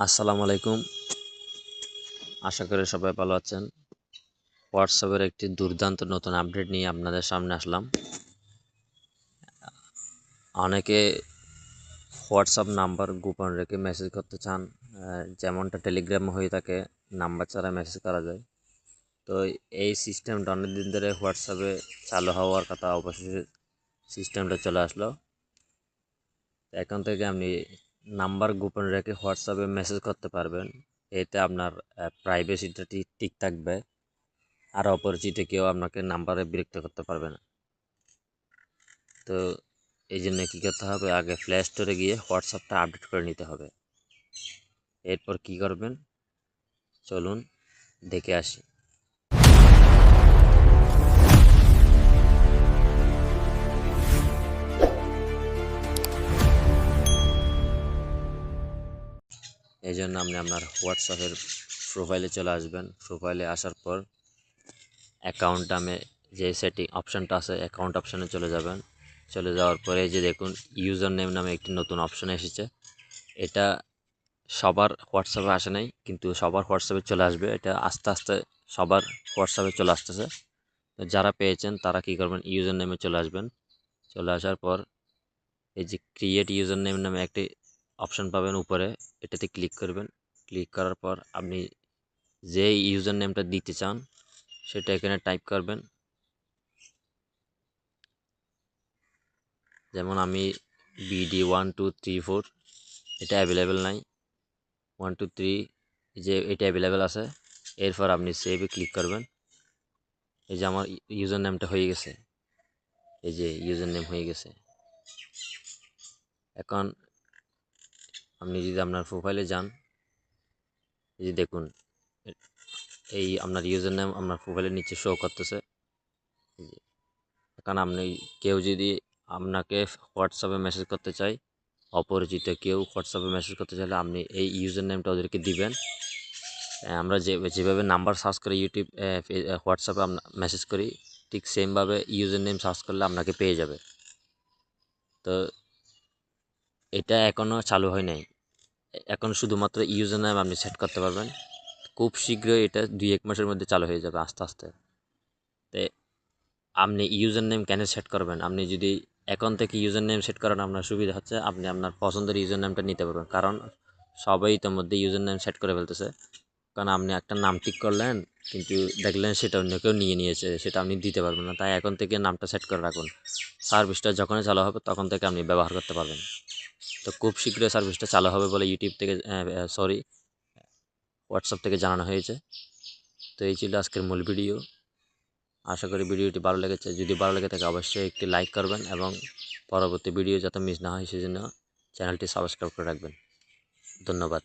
আসসালামু আলাইকুম। আশা করি সবাই ভালো আছেন। হোয়াটসঅ্যাপের একটি দুর্দান্ত নতুন আপডেট নিয়ে আপনাদের সামনে আসলাম। অনেকে হোয়াটসঅ্যাপ নাম্বার গোপন রেখে মেসেজ করতে চান, যেমনটা টেলিগ্রামে হয়ে থাকে, নাম্বার ছাড়া মেসেজ করা যায়। তো এই সিস্টেমটা অনেকদিন ধরে হোয়াটসঅ্যাপে চালু হওয়ার কথা, অবশেষে সিস্টেমটা চলে আসলো। এখন থেকে আপনি নাম্বার গোপন রেখে হোয়াটসঅ্যাপে মেসেজ করতে পারবেন। এতে আপনার প্রাইভেসিটা ঠিক থাকবে, আর অপরিচিত কেউ আপনাকে নাম্বারে বিরক্ত করতে পারবে না। তো এই জন্য কী করতে হবে, আগে প্লে স্টোরে গিয়ে হোয়াটসঅ্যাপটা আপডেট করে নিতে হবে। এরপর কি করবেন চলুন দেখে আসি। এই জন্য আপনি আপনার হোয়াটসঅ্যাপের প্রোফাইলে চলে আসবেন। প্রোফাইলে আসার পর অ্যাকাউন্ট নামে যে সেটিং অপশানটা আছে, অ্যাকাউন্ট অপশানে চলে যাবেন। চলে যাওয়ার পরে যে দেখুন ইউজার নেম নামে একটি নতুন অপশান এসেছে। এটা সবার হোয়াটসঅ্যাপে আসে নাই, কিন্তু সবার হোয়াটসঅ্যাপে চলে আসবে। এটা আস্তে আস্তে সবার হোয়াটসঅ্যাপে চলে আসতেছে। তো যারা পেয়েছেন তারা কী করবেন, ইউজার নেমে চলে আসবেন। চলে আসার পর এই যে ক্রিয়েট ইউজার নেম নামে একটি অপশান পাবেন উপরে, এটাতে ক্লিক করবেন। ক্লিক করার পর আপনি যে ইউজার নেমটা দিতে চান সেটা এখানে টাইপ করবেন। যেমন আমি BD1234, এটা অ্যাভেলেবেল নাই। 123 যে এটা অ্যাভেলেবেল আছে। এরপর আপনি সেভে ক্লিক করবেন। এই যে আমার ইউজার নেমটা হয়ে গেছে, এই যে ইউজার নেম হয়ে গেছে। এখন আপনি যদি আপনার প্রোফাইলে যান, এই যে দেখুন এই আপনার ইউজার নেম আপনার প্রোফাইলের নিচে শো করতেছে। এখন আপনি কেউ যদি আপনাকে হোয়াটসঅ্যাপে মেসেজ করতে চায়, অপরিচিত কেউ হোয়াটসঅ্যাপে মেসেজ করতে চাইলে আপনি এই ইউজার নেমটা ওদেরকে দিবেন। আমরা যেভাবে নাম্বার সার্চ করে ইউটিউব হোয়াটসঅ্যাপে মেসেজ করি, ঠিক সেমভাবে ইউজার নেম সার্চ করলে আপনাকে পেয়ে যাবে। তো এটা এখনও চালু হয় নাই, এখন শুধুমাত্র ইউজার নেম আপনি সেট করতে পারবেন। খুব শীঘ্রই এটা 2-1 মাসের মধ্যে চালু হয়ে যাবে আস্তে আস্তে। তো আপনি ইউজার নেম কেন সেট করবেন, আপনি যদি এখন থেকে ইউজার নেম সেট করেন আপনার সুবিধা হচ্ছে আপনি আপনার পছন্দের ইউজার নেমটা নিতে পারবেন। কারণ সবাই ইতিমধ্যে ইউজার নেম সেট করে ফেলতেছে। কারণ আপনি একটা নাম ঠিক করলেন কিন্তু দেখলেন সেটা অন্য কেউ নিয়ে নিয়েছে, সেটা আপনি দিতে পারবেন না। তাই এখন থেকে নামটা সেট করে রাখুন। সার্ভিসটা যখনই চালু হবে তখন থেকে আপনি ব্যবহার করতে পারবেন। তো খুব শীঘ্রই সার্ভিসটা চালু হবে বলে ইউটিউব থেকে হোয়াটসঅ্যাপ থেকে জানানো হয়েছে। তো এই ছিল আজকের মূল ভিডিও। আশা করি ভিডিওটি ভালো লেগেছে। যদি ভালো লেগে থাকে অবশ্যই একটি লাইক করবেন এবং পরবর্তী ভিডিও যাতে মিস না হয় সেজন্য চ্যানেলটি সাবস্ক্রাইব করে রাখবেন। ধন্যবাদ।